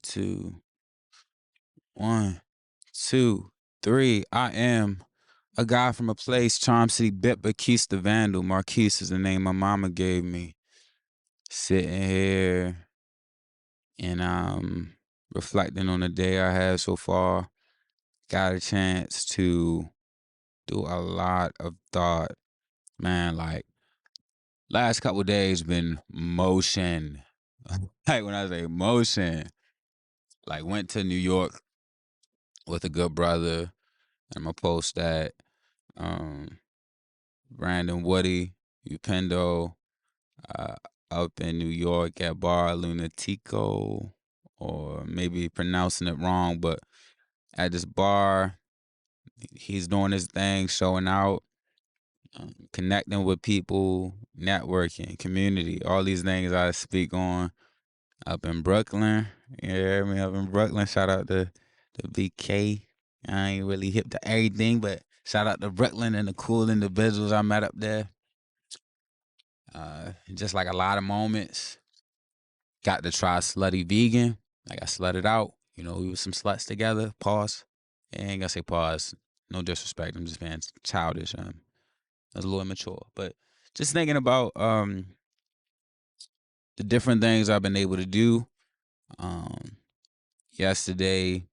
2, 1, 2, 3. I am a guy from a place, Charm City Bipper, Quis The Vndl. Marquis is the name my mama gave me. Sitting here and reflecting on the day I had so far. Got a chance to do a lot of thought. Man, like, last couple days been motion. Like, when I say motion, like, went to New York with a good brother. I'm gonna post that. BRANDONWOODY, Upendo, up in New York at Bar Lunatico, or maybe pronouncing it wrong, but at this bar, he's doing his thing, showing out, connecting with people, networking, community, all these things I speak on up in Brooklyn. You hear me? Up in Brooklyn. Shout out to BK. I ain't really hip to everything, but shout out to Brooklyn and the cool individuals I met up there. Just like a lot of moments. Got to try slutty vegan. I got slutted out. You know, we were some sluts together. Pause. I ain't gonna say pause. No disrespect. I'm just being childish. I was a little immature. But just thinking about the different things I've been able to do. Yesterday,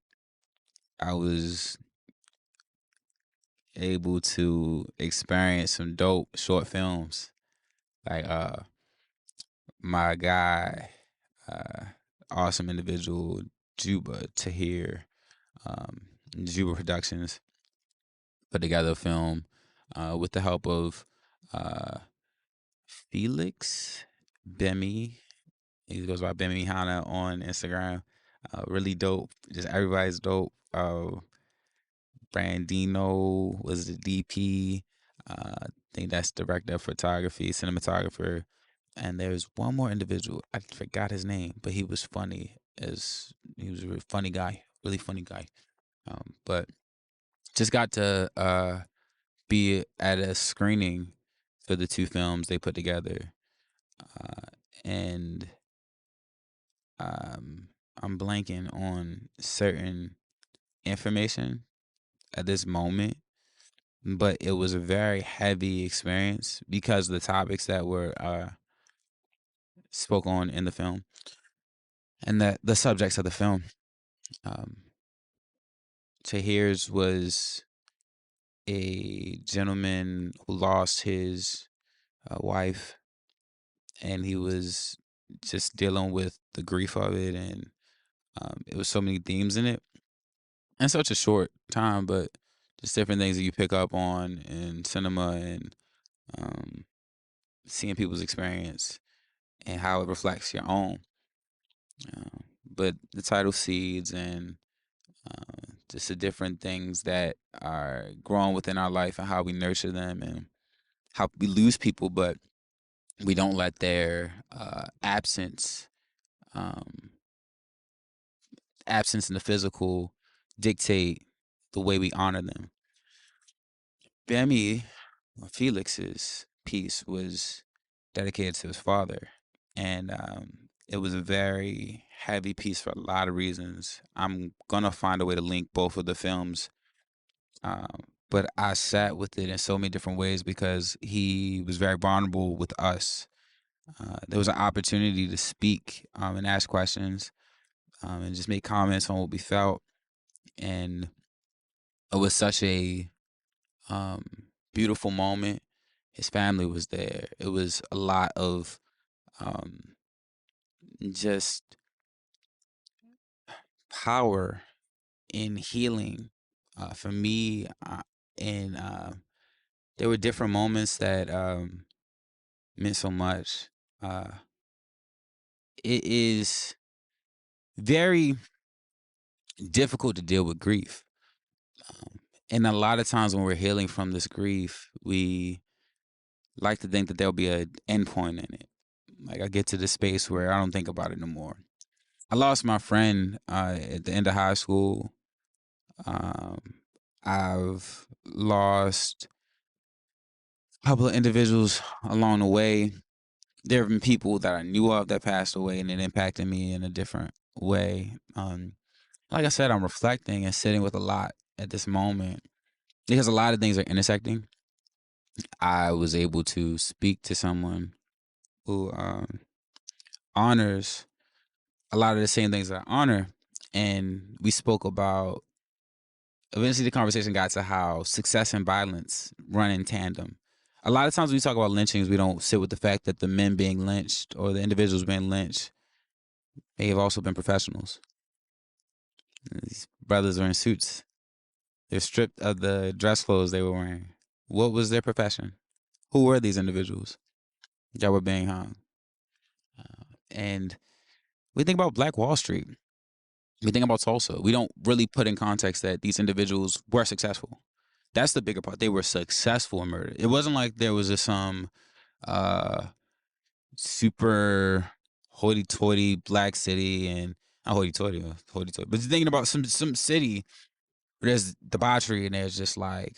I was able to experience some dope short films. Like my guy, awesome individual, Juba Tahir, Juba Productions, put together a film with the help of Felix Bemi. He goes by BEMIHANA on Instagram. Really dope. Just everybody's dope. Brandino was the DP. I think that's director of photography, cinematographer. And there's one more individual. I forgot his name, but he was funny. He was a really funny guy. Really funny guy. But just got to be at a screening for the two films they put together. And I'm blanking on certain information at this moment, but it was a very heavy experience because of the topics that were spoke on in the film and the subjects of the film. Tahir's was a gentleman who lost his wife, and he was just dealing with the grief of it, and it was so many themes in it. In such a short time, but just different things that you pick up on in cinema and seeing people's experience and how it reflects your own. But the title seeds and just the different things that are growing within our life and how we nurture them and how we lose people, but we don't let their absence in the physical dictate the way we honor them. Bemi, Felix's piece was dedicated to his father, and it was a very heavy piece for a lot of reasons. I'm gonna find a way to link both of the films, but I sat with it in so many different ways because he was very vulnerable with us. There was an opportunity to speak and ask questions and just make comments on what we felt, and it was such a beautiful moment. His family was there. It was a lot of just power in healing for me. And there were different moments that meant so much. It is very difficult to deal with grief. And a lot of times when we're healing from this grief, we like to think that there'll be an end point in it. Like, I get to the space where I don't think about it no more. I lost my friend at the end of high school. I've lost a couple of individuals along the way. There have been people that I knew of that passed away, and it impacted me in a different way. Like I said, I'm reflecting and sitting with a lot at this moment because a lot of things are intersecting. I was able to speak to someone who honors a lot of the same things that I honor, and we spoke about. Eventually, the conversation got to how success and violence run in tandem. A lot of times, when we talk about lynchings, we don't sit with the fact that the men being lynched or the individuals being lynched, they have also been professionals. These brothers are in suits. They're stripped of the dress clothes they were wearing. What was their profession? Who were these individuals that were being hung? And we think about Black Wall Street. We think about Tulsa. We don't really put in context that these individuals were successful. That's the bigger part. They were successful in murder. It wasn't like there was just some super hoity-toity black city and not hoity-toity, hoity-toity. But you're thinking about some city where there's debauchery and there's just like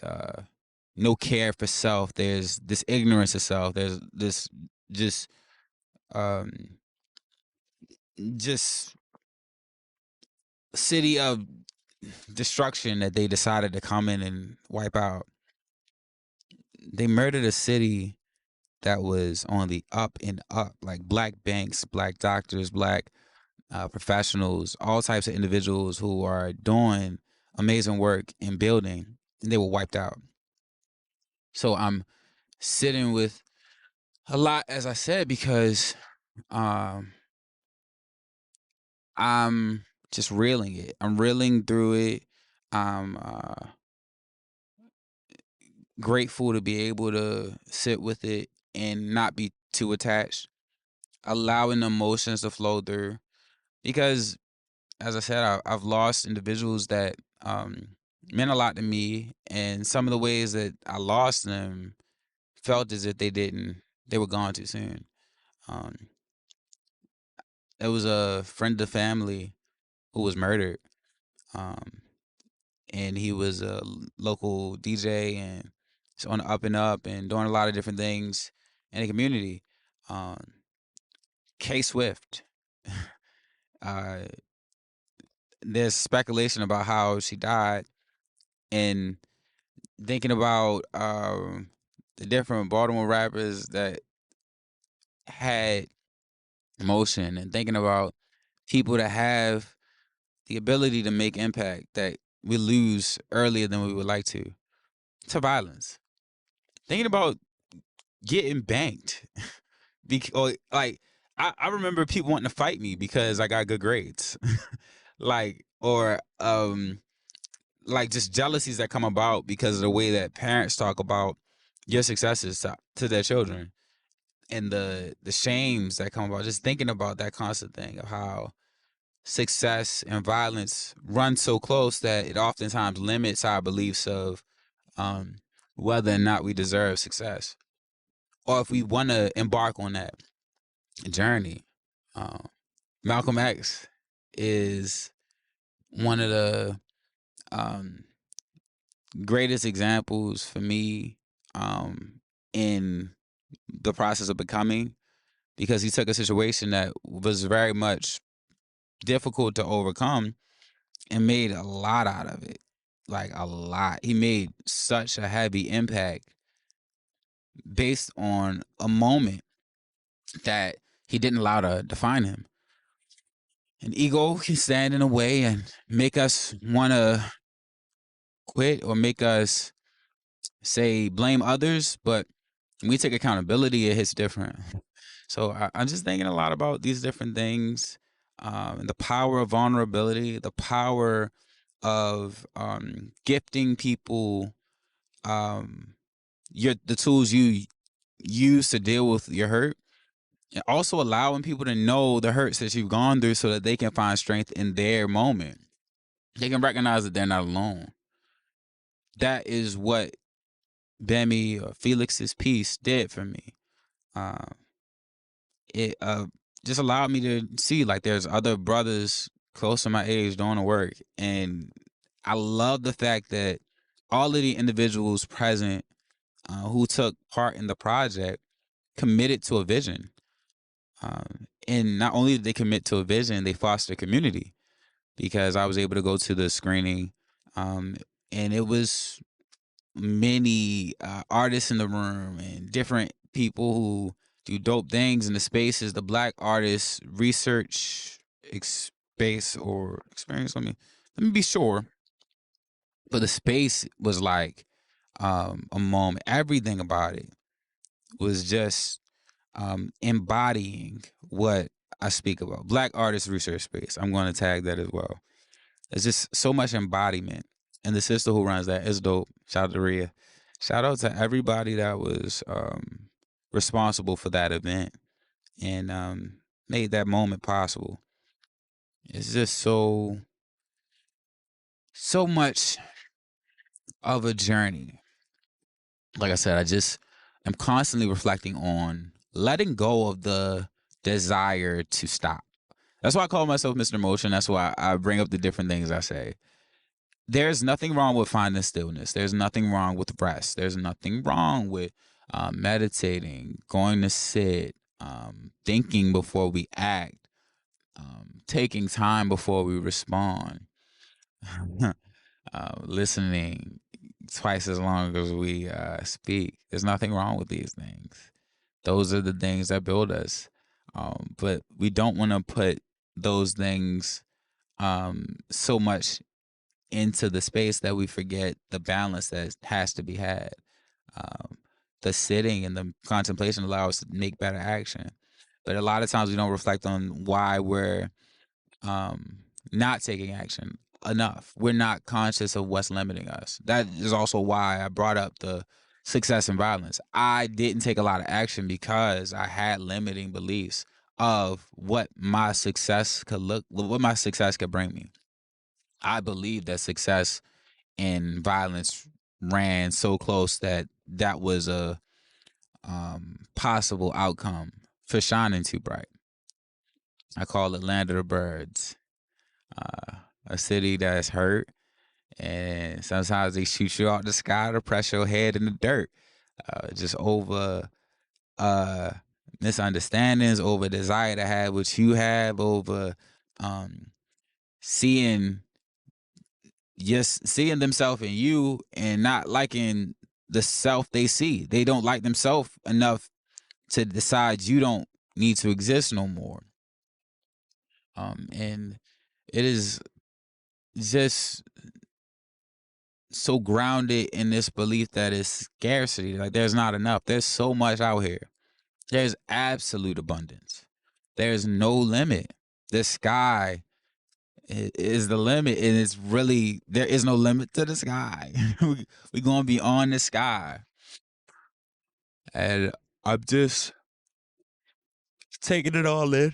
no care for self. There's this ignorance of self. There's this um just city of destruction that they decided to come in and wipe out. They murdered a city that was on the up and up, like black banks, black doctors, black professionals, all types of individuals who are doing amazing work in building, and they were wiped out. So I'm sitting with a lot, as I said, because I'm just reeling it. I'm reeling through it. I'm grateful to be able to sit with it and not be too attached, allowing the emotions to flow through. Because, as I said, I've lost individuals that meant a lot to me, and some of the ways that I lost them felt as if they were gone too soon. There was a friend of the family who was murdered, and he was a local DJ and he's on the up and up and doing a lot of different things in the community. K Swift. uh, there's speculation about how she died, and thinking about the different Baltimore rappers that had emotion, and thinking about people that have the ability to make impact that we lose earlier than we would like to violence. Thinking about getting banked. Because, like, I remember people wanting to fight me because I got good grades. Like, or like just jealousies that come about because of the way that parents talk about your successes to their children, and the shames that come about just thinking about that constant thing of how success and violence run so close that it oftentimes limits our beliefs of whether or not we deserve success or if we want to embark on that journey. Malcolm X is one of the greatest examples for me in the process of becoming, because he took a situation that was very much difficult to overcome and made a lot out of it. Like a lot. He made such a heavy impact based on a moment that he didn't allow to define him. An ego can stand in the way and make us want to quit or make us say blame others, but when we take accountability, it hits different. So I'm just thinking a lot about these different things, the power of vulnerability, the power of gifting people the tools you use to deal with your hurt, and also allowing people to know the hurts that you've gone through so that they can find strength in their moment. They can recognize that they're not alone. That is what Bemi or Felix's piece did for me. It just allowed me to see like there's other brothers close to my age doing the work, and I love the fact that all of the individuals present who took part in the project committed to a vision. And not only did they commit to a vision, they foster community, because I was able to go to the screening, um, and it was many artists in the room and different people who do dope things in the spaces. The Black Artist Research Space or Experience. Let me be sure. But the space was like a moment. Everything about it was just embodying what I speak about. Black Artist Research Space. I'm going to tag that as well. It's just so much embodiment. And the sister who runs that is dope. Shout out to Rhea. Shout out to everybody that was responsible for that event and made that moment possible. It's just so much of a journey. Like I said, I'm constantly reflecting on letting go of the desire to stop. That's why I call myself Mr. Motion. That's why I bring up the different things I say. There's nothing wrong with finding stillness. There's nothing wrong with rest. There's nothing wrong with meditating, going to sit, thinking before we act, taking time before we respond, listening twice as long as we speak. There's nothing wrong with these things. Those are the things that build us. But we don't want to put those things so much into the space that we forget the balance that has to be had. The sitting and the contemplation allow us to make better action. But a lot of times we don't reflect on why we're not taking action enough. We're not conscious of what's limiting us. That is also why I brought up the success and violence. I didn't take a lot of action because I had limiting beliefs of what my success could bring me. I believe that success and violence ran so close that was a possible outcome for shining too bright. I call it Land of the Birds, a city that's hurt, and sometimes they shoot you out the sky to press your head in the dirt, just over misunderstandings, over desire to have what you have, over seeing themselves in you and not liking the self they see. They don't like themselves enough to decide you don't need to exist no more. And it is just so grounded in this belief that it's scarcity. Like there's not enough. There's so much out here. There's absolute abundance. There's no limit. The sky is the limit, and it's really, there is no limit to the sky. We're gonna be on the sky, and I'm just taking it all in.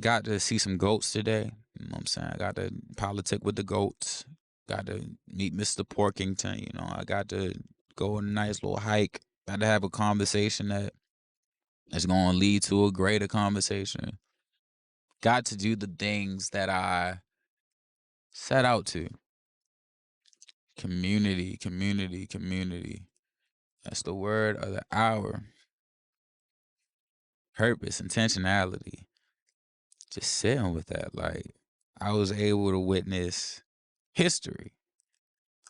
Got to see some goats today. You know what I'm saying? I got to politic with the goats. Got to meet Mr. Porkington. You know, I got to go on a nice little hike. Got to have a conversation that is going to lead to a greater conversation. Got to do the things that I set out to. Community, community, community. That's the word of the hour. Purpose, intentionality. Just sitting with that. Like, I was able to witness history.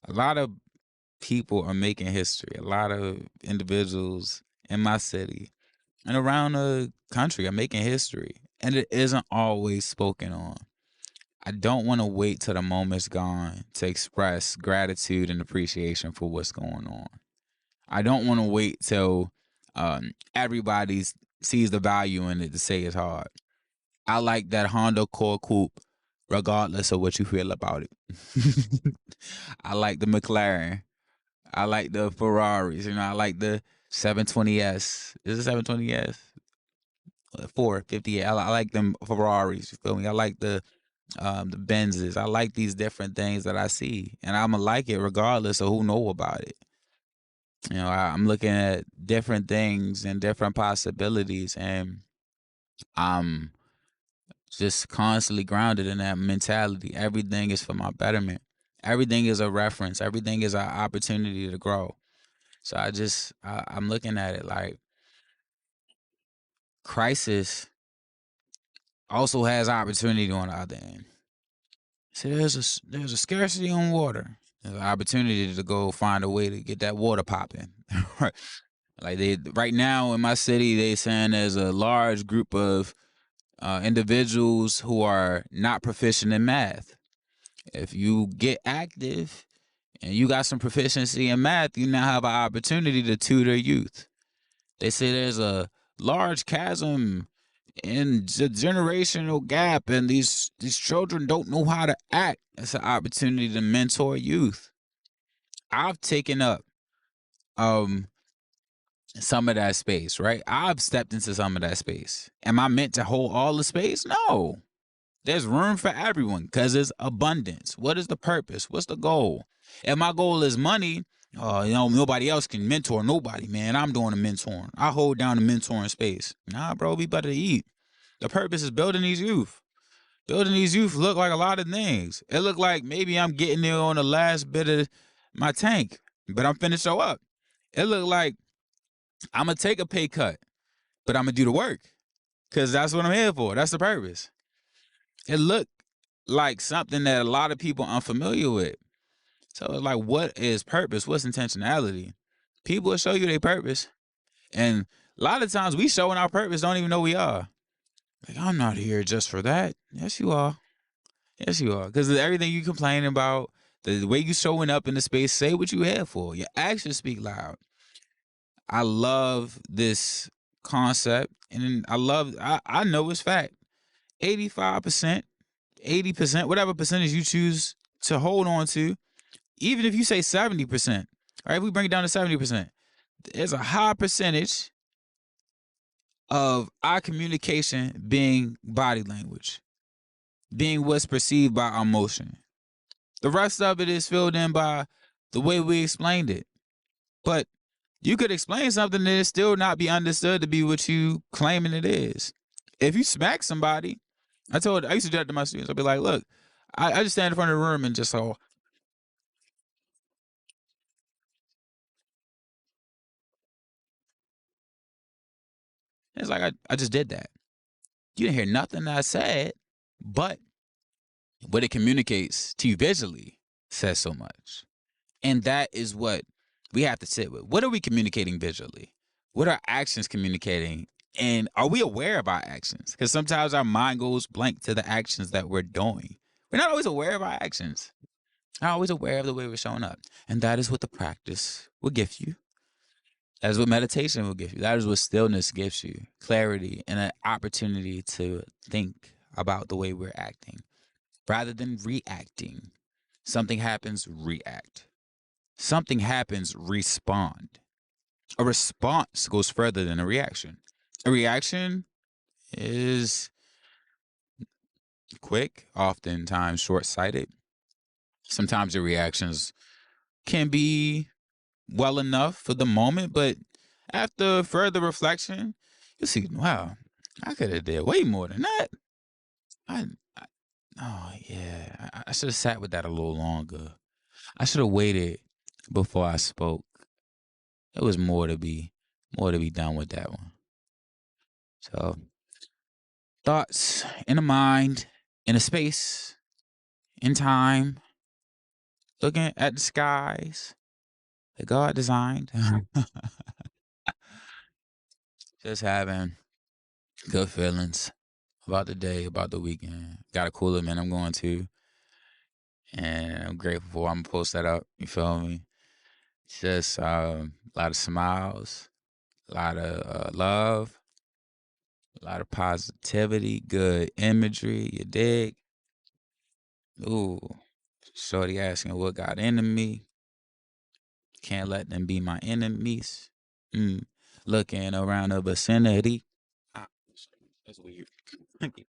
A lot of people are making history. A lot of individuals in my city and around the country are making history. And it isn't always spoken on. I don't want to wait till the moment's gone to express gratitude and appreciation for what's going on. I don't want to wait till everybody sees the value in it to say it's hard. I like that Honda Accord Coupe, regardless of what you feel about it. I like the McLaren. I like the Ferraris. You know, I like the 720S. Is it 720S? 458. I like them Ferraris. You feel me? I like the Benzes. I like these different things that I see, and I'm gonna like it regardless of who know about it. You know, I'm looking at different things and different possibilities, and I'm just constantly grounded in that mentality. Everything is for my betterment. Everything is a reference. Everything is an opportunity to grow. So I'm looking at it like crisis also has opportunity on the other end. So there's a scarcity on water. There's an opportunity to go find a way to get that water popping. Like right now in my city, they saying there's a large group of individuals who are not proficient in math. If you get active and you got some proficiency in math, you now have an opportunity to tutor youth. They say there's a large chasm in the generational gap, and these children don't know how to act. It's an opportunity to mentor youth. I've taken up some of that space, right? I've stepped into some of that space. Am I meant to hold all the space? No. There's room for everyone because there's abundance. What is the purpose? What's the goal? If my goal is money, nobody else can mentor nobody, man. I'm doing the mentoring. I hold down the mentoring space. Nah, bro, we better eat. The purpose is building these youth. Building these youth look like a lot of things. It look like maybe I'm getting there on the last bit of my tank, but I'm finna show up. It look like I'm gonna take a pay cut, but I'm gonna do the work because that's what I'm here for. That's the purpose. It looked like something that a lot of people are unfamiliar with. So it's like, what is purpose? What's intentionality? People will show you their purpose. And a lot of times we showing our purpose, don't even know we are. Like, I'm not here just for that. Yes, you are. Yes, you are. Because everything you complaining about, the way you showing up in the space, say what you here for. Your actions speak loud. I love this concept. And I know it's fact. 85%, 80%, whatever percentage you choose to hold on to, even if you say 70%, right? If we bring it down to 70%, there's a high percentage of our communication being body language, being what's perceived by our emotion. The rest of it is filled in by the way we explained it. But you could explain something that it still not be understood to be what you claiming it is. If you smack somebody, I used to do that to my students. I'd be like, look, I just stand in front of the room and just so. It's like I just did that. You didn't hear nothing that I said, but what it communicates to you visually says so much. And that is what we have to sit with. What are we communicating visually? What are actions communicating? And are we aware of our actions? Because sometimes our mind goes blank to the actions that we're doing. We're not always aware of our actions. Not always aware of the way we're showing up. And that is what the practice will give you. That is what meditation will give you. That is what stillness gives you. Clarity and an opportunity to think about the way we're acting. Rather than reacting. Something happens, react. Something happens, respond. A response goes further than a reaction. A reaction is quick, oftentimes short-sighted. Sometimes your reactions can be well enough for the moment, but after further reflection, you see, wow, I could have did way more than that. Oh yeah, I should have sat with that a little longer. I should have waited before I spoke. There was more to be done with that one. So thoughts in the mind, in a space, in time, looking at the skies that God designed. Just having good feelings about the day, about the weekend. Got a cool event I'm going to. And I'm grateful for I'm gonna post that up. You feel me? Just a lot of smiles, a lot of love, a lot of positivity, good imagery. You dig? Ooh, shorty asking what got into me. Can't let them be my enemies. Looking around the vicinity. Ah, that's weird.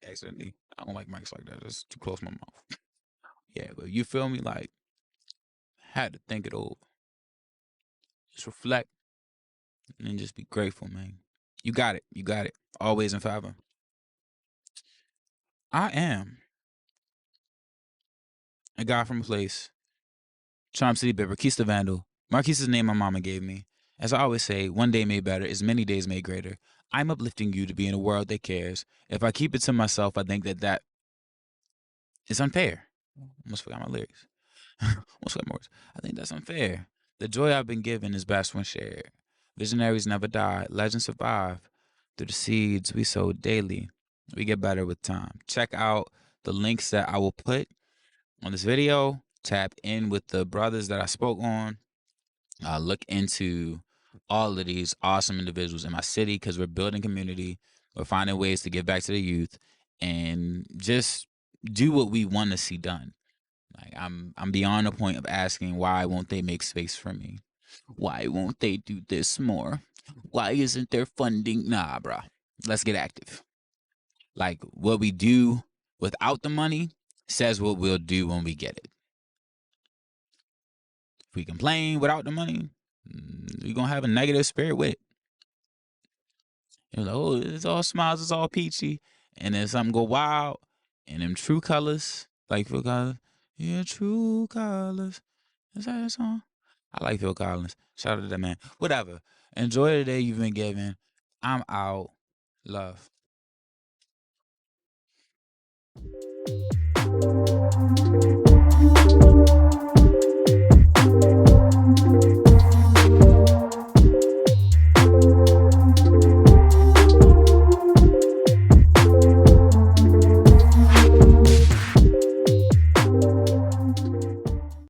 Accidentally. I don't like mics like that. That's too close to my mouth. Yeah, but you feel me? Like, had to think it over. Just reflect and just be grateful, man. You got it. You got it. Always and forever. I am a guy from a place. Charm City Bipper, Quis The Vndl. Marquis is the name my mama gave me. As I always say, one day made better is many days made greater. I'm uplifting you to be in a world that cares. If I keep it to myself, I think that is unfair. Almost forgot my lyrics. Almost forgot my words. I think that's unfair. The joy I've been given is best when shared. Visionaries never die. Legends survive. Through the seeds we sow daily, we get better with time. Check out the links that I will put on this video. Tap in with the brothers that I spoke on. Look into all of these awesome individuals in my city because we're building community. We're finding ways to give back to the youth and just do what we want to see done. Like I'm beyond the point of asking why won't they make space for me? Why won't they do this more? Why isn't there funding? Nah, bro. Let's get active. Like what we do without the money says what we'll do when we get it. If we complain without the money, we're gonna have a negative spirit with it. You're like, oh, it's all smiles, it's all peachy. And then something go wild, and them true colors, like Phil Collins, yeah, true colors. Is that a song? I like Phil Collins. Shout out to that man. Whatever. Enjoy the day you've been given. I'm out. Love.